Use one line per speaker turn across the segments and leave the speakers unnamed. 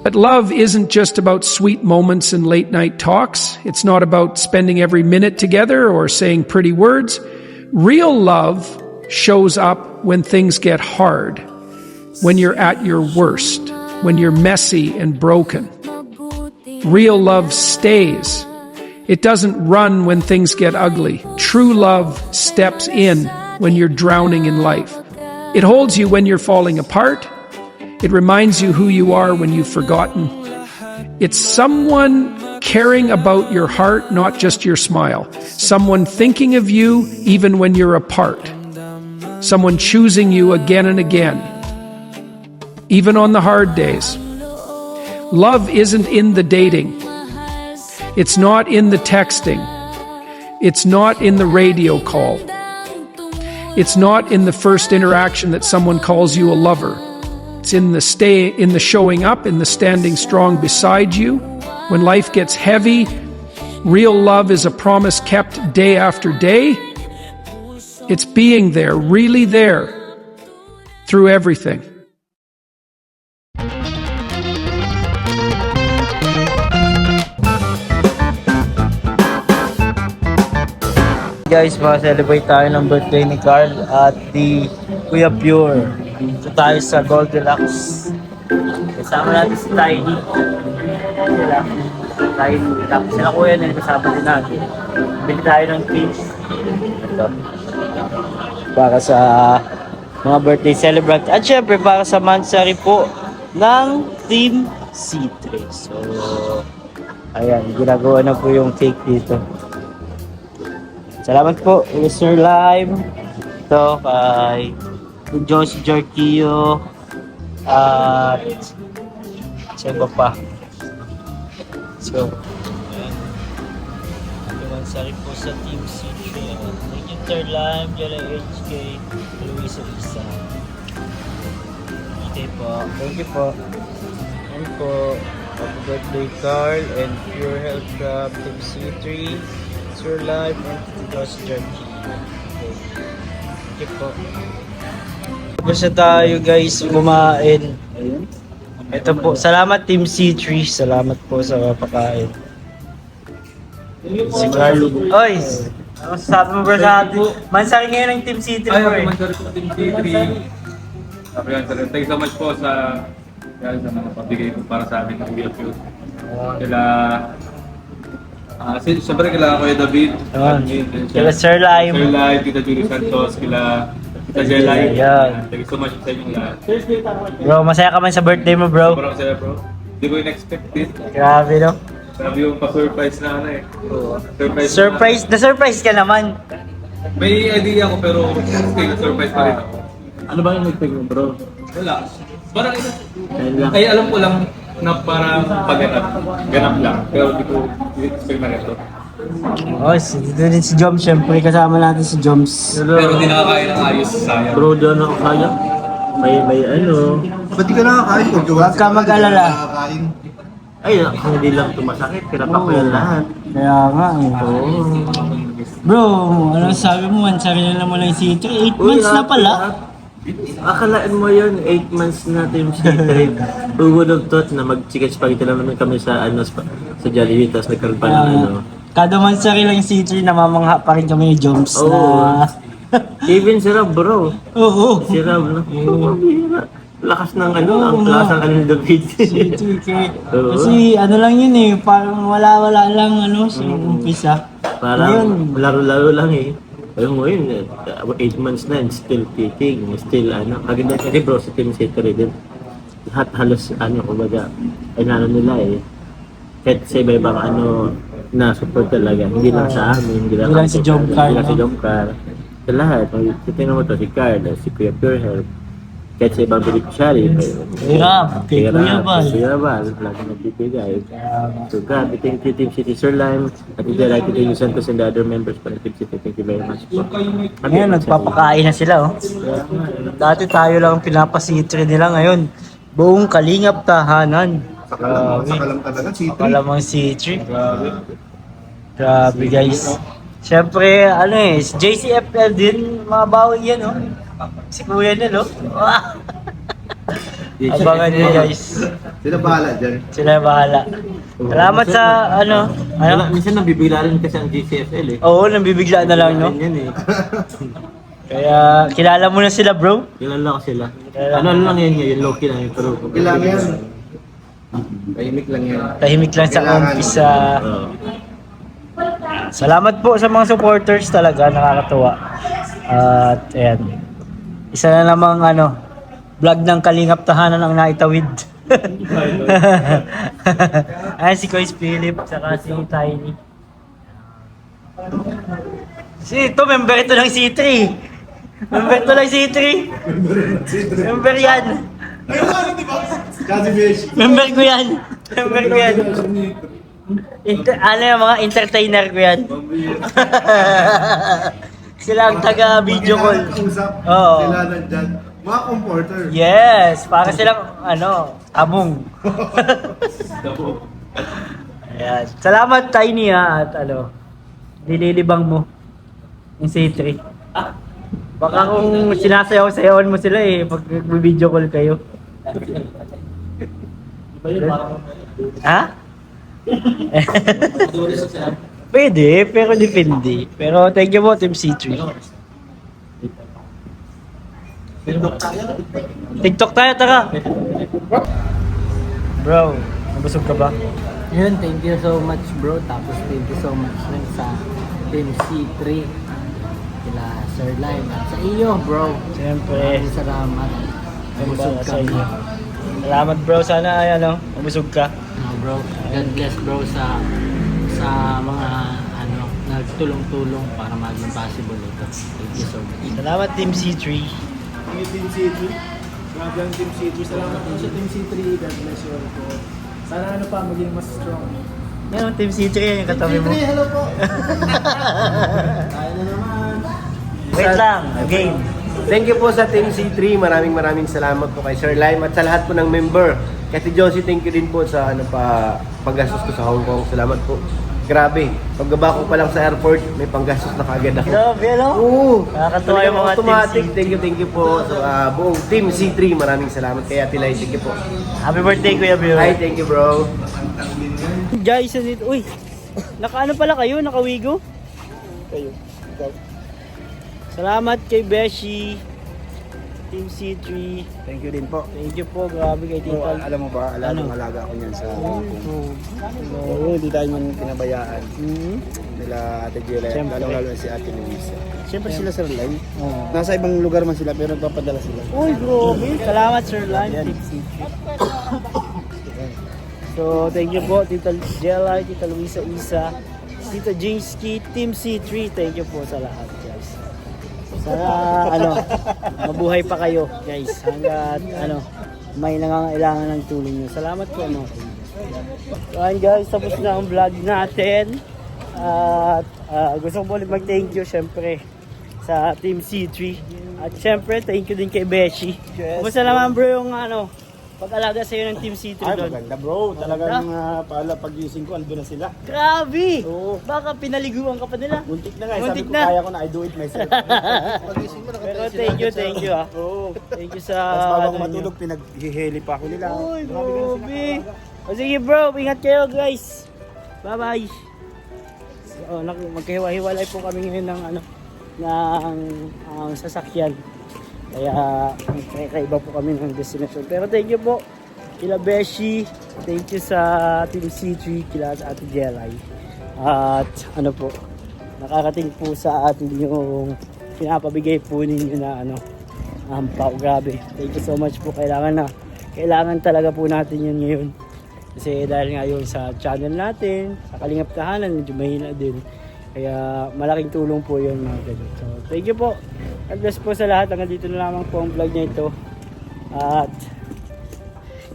But love isn't just about sweet moments and late night talks. It's not about spending every minute together or saying pretty words. Real love shows up when things get hard, when you're at your worst, when you're messy and broken. Real love stays. It doesn't run when things get ugly. True love steps in when you're drowning in life. It holds you when you're falling apart. It reminds you who you are when you've forgotten. It's someone caring about your heart, not just your smile. Someone thinking of you even when you're apart. Someone choosing you again and again, even on the hard days. Love isn't in the dating. It's not in the texting. It's not in the radio call. It's not in the first interaction that someone calls you a lover. It's in the showing up, in the standing strong beside you. When life gets heavy, real love is a promise kept day after day. It's being there, really there, through everything.
Guys, ma-celebrate tayo ng birthday ni Carl at di Kuya Pure. Dito tayo sa Goldilocks. Kasama natin si Tiny. Tapos sila kuya na kasama din natin. Bili tayo ng cake. Ito. Para sa mga birthday celebrant. At syempre para sa mansari po ng Team C3. So, ayan, ginagawa na po yung cake dito. Salamat po, Mr. Lime. Ito kay Josie Jarquillo. At sa iba pa. So, mansari po sa Team C3. Thank you, Mr. Lime, Jella HK, Luisa Isa. Okay po. Thank you po. Thank po. Happy birthday, Carl, and Pure Health from Team C3. Sir Live and Josie Jarquillo. Okay. Thank you po. Tapos na tayo guys kumain. Ito po, salamat Team C3. Salamat po sa pagkain. Si Carlo. Oy! Ano sabi mo bro sa atin? Mansari ngayon ng Team C3 bro eh.
Mansari po Team C3. Sabi yan, sir. Thank you so much po sa mga pabigay po para sa amin ng BFU. Siyempre kailangan ko yung David.
Kila Sir Lime.
Sir Lime, Tita Julie Santos, kila Tita Jelay. Thank you so much sa inyong lahat.
Bro, masaya ka man sa birthday mo bro.
Sobrang saya bro. Hindi ko in-expect this.
Grabe no?
Grabe yung pa-surprise na ano eh.
Surprise? Na-surprise ka naman.
May idea ko pero surprise pa rin ako.
Ano ba yung nag-take mo bro?
Wala. Parang ay alam ko lang na parang ganap lang. Pero di ko expect na ito.
Oh, dito din si Joms. Siyempre kasama natin si Joms.
Pero di nakakain ng ayos, sayang.
Bro, di ako kaya. May ano.
Ba't di ka nakakain ko?
Huwag ka mag-alala.
Ay, hindi lang tumasakit. Pinapa ko yan lahat.
Kaya nga eh. Bro, ano sabi mo? Mansari na naman ng C3. 8 months na pala.
Akalaan mo yun, 8 months na Team C3. Who would have thought na mag-chicken spaghetti naman kami sa sa Jollibee, tapos nagkaroon pa ng ano.
Kada mansari lang C3, namamangha pa rin kami ni Joms na...
Even si Rob bro.
Oo.
Si Rob, no? Lakas ng ang lakas ng ni David.
Kasi ano lang yun eh, parang wala-wala lang sa umpisa.
Parang laro-laro lang eh. Pero ngayon, 8 months na and still kicking, still kaganda kasi bro sa Team C3 din. Lahat halos kumbaga, nila eh. Kahit sa iba-ibang na support talaga, hindi lang sa amin, hindi lang
si Jomcar.
Hindi lang si Jomcar. Sa lahat, tingnan mo to, si Carl, si Kuya Pure Health, kahit sa ibang beneficiary,
kay Kuya Bal.
Kuya Bal, lagi nagbibigay. So grabe, thank you Team City, Sir Lime, at hindi like Team Santos and the other members para Team City, thank you very much po.
Ngayon, nagpapakain na sila Dati tayo lang pinapasitri nila ngayon. Buong kalingap tahanan.
Sakalam talaga, C3.
Kalamang C3. Grabe guys. Siyempre, JCFL din, mga bawi yan Si Kuya na Abangan nyo guys.
Sila bahala dyan.
Sila bahala. Salamat sa ano.
Wala, minsan nabibigla rin kasi ang GCFL eh.
Oo, nabibigla na lang, no?
Yan eh.
Kaya, kilala mo na sila, bro?
Kilala ko sila. Ano lang yan ngayon, low-key lang yun. Pero
Kailangan yan.
Tahimik lang yan.
Tahimik lang sa
Kailangan.
umpisa. Salamat po sa mga supporters talaga, nakakatuwa. At ayan. Isa na namang vlog ng Kalingap Tahanan ang naitawid. Ayan si Kois Philip, saka si Tiny. Ito, member ito ng C3. Member ito ng C3. Member yan.
Kasi Besh.
Member ko yan. Member ko yan. Ano yung mga entertainer ko yan. Sila ang taga-video call.
Usap.
Oo.
Sila nandyan. Mga comforter.
Yes, para silang among. Ayan. Salamat Tiny at dililibang mo yung C3. Baka kung sinasayaw-sayawan mo sila pag video call kayo. Ha? Pwede, pero depende. Pero thank you po, Team C3. TikTok tayo, tara! Bro, nabusog ka ba?
Yun, thank you so much bro. Tapos thank you so much rin sa Team C3. Kila Sir Lime at sa iyo bro.
Siyempre.
Maraming salamat. Busog
Sa
kami.
inyo. Salamat bro, sana nabusog ka.
Bro, God bless bro sa mga nagtulong-tulong para maging possible ito. Thank you so much.
Salamat Team C3.
Thank you, Team C3. Grabe ang Team C3. Salamat po sa Team C3. God bless you all po. Sana maging mas strong.
Ngayon, Team C3 yung katabi mo.
hello po. Kaya na naman.
Wait lang, again.
Thank you po sa Team C3. Maraming salamat po kay Sir Lime at sa lahat po ng member. Kasi Josie, thank you din po sa paggastos ko sa Hong Kong. Salamat po. Grabe. Pagbaba ko pa lang sa airport, may panggastos na kaagad ako.
Grabe,
Oo.
Nakakatuwa yung mga
automatic.
Team C3.
Thank you po sa buong Team C3. Maraming salamat. Kaya Tilay, thank you po.
Happy birthday, Kuya Bill.
Hi, thank you bro.
Guys, uy, nakaano pala kayo? Nakawigo? Kayo. Salamat kay Beshi. Team C3.
Thank you din po.
Thank you po, grabe kay
Bro,
Tita.
alam mo ba, alaga ako niyan sa Hong Kong. Oo, hindi tayo man pinabayaan. Nila Ate Jela,
Siyempre.
lalo si Ate Luisa. Siyempre
Siyempre.
sila Sir Lime.
Oo.
Nasa ibang lugar man sila pero nagpapadala sila.
Uy, grabe. Salamat, Sir Lan. Team C3. So, thank you po, Tita Jela, Tita Luisa Isa, Tita Jinski, Team C3. Thank you po sa lahat, guys. Sana, mabuhay pa kayo, guys. Hanggat, may nangangailangan ng tulong nyo. Salamat po, mga kaibigan. So, ayan, guys, tapos na ang vlog natin. At gusto ko ulit mag-thank you, syempre, sa Team C3. At syempre, thank you din kay Beshi.
Yes.
Kumusta naman, bro, yung pag-alaga sa'yo ng Team C3
Ay,
doon?
maganda bro. Talagang pag-gising ko, andun na sila.
Grabe!
Oo.
Baka pinaliguan ka pa nila.
Muntik na nga.
Muntik
Sabi ko,
na.
kaya ko na. I do it myself.
Pero thank you
Oo.
Thank you sa...
Tapos bago
ano
matulog, pinaghiheli pa ako nila.
Uy,
Grabe ka na sila.
grabe. O sige bro, ingat kayo guys. Bye-bye. So, magkahiwa-hiwalay po kami ngayon ng ng sasakyan. Kaya kakaiba po kami ng destination. Pero thank you po kila Beshi. Thank you sa Team C3, kila sa Ate Jelay. At po, nakakating po sa atin yung pinapabigay po ninyo na ampaw. Grabe. Thank you so much po. Kailangan talaga po natin yun ngayon. Kasi dahil ngayon sa channel natin, sa Kalingap Tahanan, medyo mahina din. Kaya malaking tulong po yun mga ganyan. So thank you po. God bless po sa lahat. Hanggang dito na lamang po ang vlog na ito. At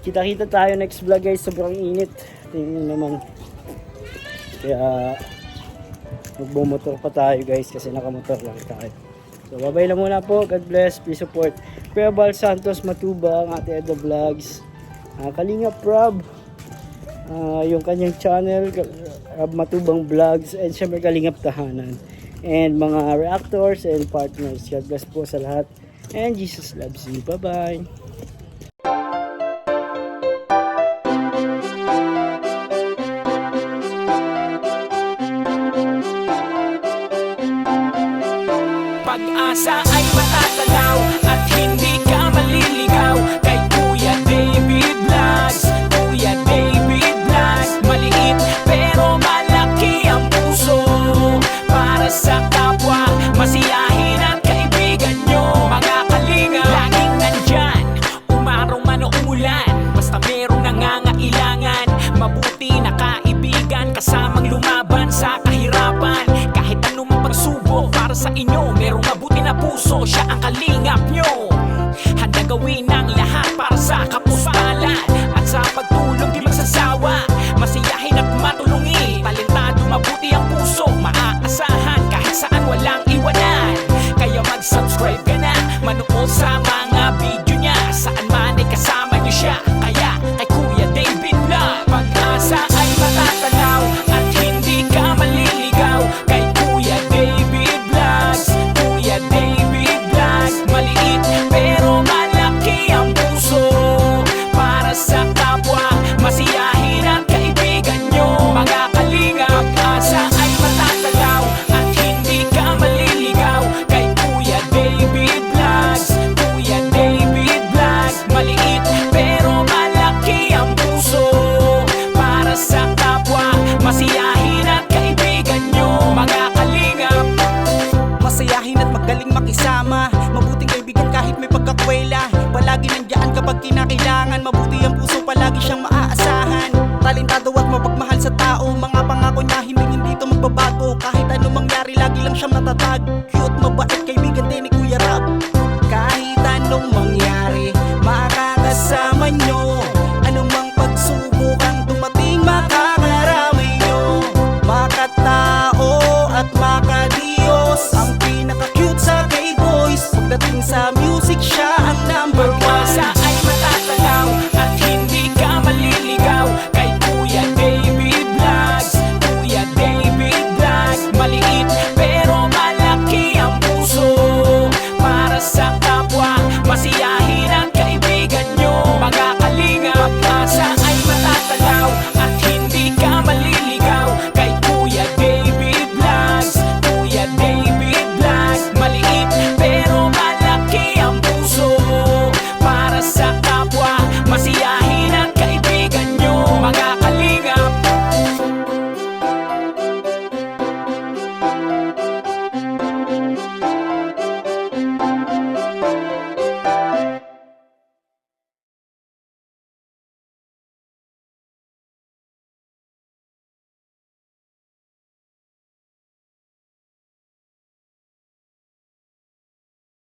kita-kita tayo next vlog guys. Sobrang init. Tingnan naman. Kaya magbumotor pa tayo guys kasi nakamotor lang tayo. So babay lang muna po. God bless. Please support Kuya Bal Santos Matuba, ang Ate Edna Vlogs, Kalingap Rob, yung kanyang channel Rob Matubang Vlogs, and syempre Kalingap Tahanan, and mga reactors and partners. God bless po sa lahat, and Jesus loves you. Bye bye.
sa kapustalan at sa pagtulong di magsasawa. Masiyahin at matulungin, talentado mabuti ang puso, maaasahan kahit saan walang iwanan. Kaya mag-subscribe ka na, manood sa mga video niya, saan man ay kasama niyo siya. Kaya kay Kuya David Vlog, pag-asa ay matatanaw at hindi ka maliligaw. Kay Kuya David Vlogs, Kuya David Vlogs, maliit pero malaki ang puso para sa kapwa, masiyahin at kaibigan nyo. Mga kalinga, pag-asa ay matatanaw at hindi ka maliligaw. Kay Kuya David Vlogs, Kuya David Vlogs, maliit pero malaki ang puso para sa kapwa, masiyahin at kaibigan nyo. Mga kalingap, masayahin at magaling makisama, mabuting kaibigan kahit may pagkakwela, palagi nandiyan kapag kinakailangan, mabuti ang puso, palagi siyang maaasahan. Talentado at mapagmahal sa tao, mga pangako niya hindi ito magbabago, kahit ano mangyari lagi lang siyang matatag. Cute, mabait, kaibigan din ni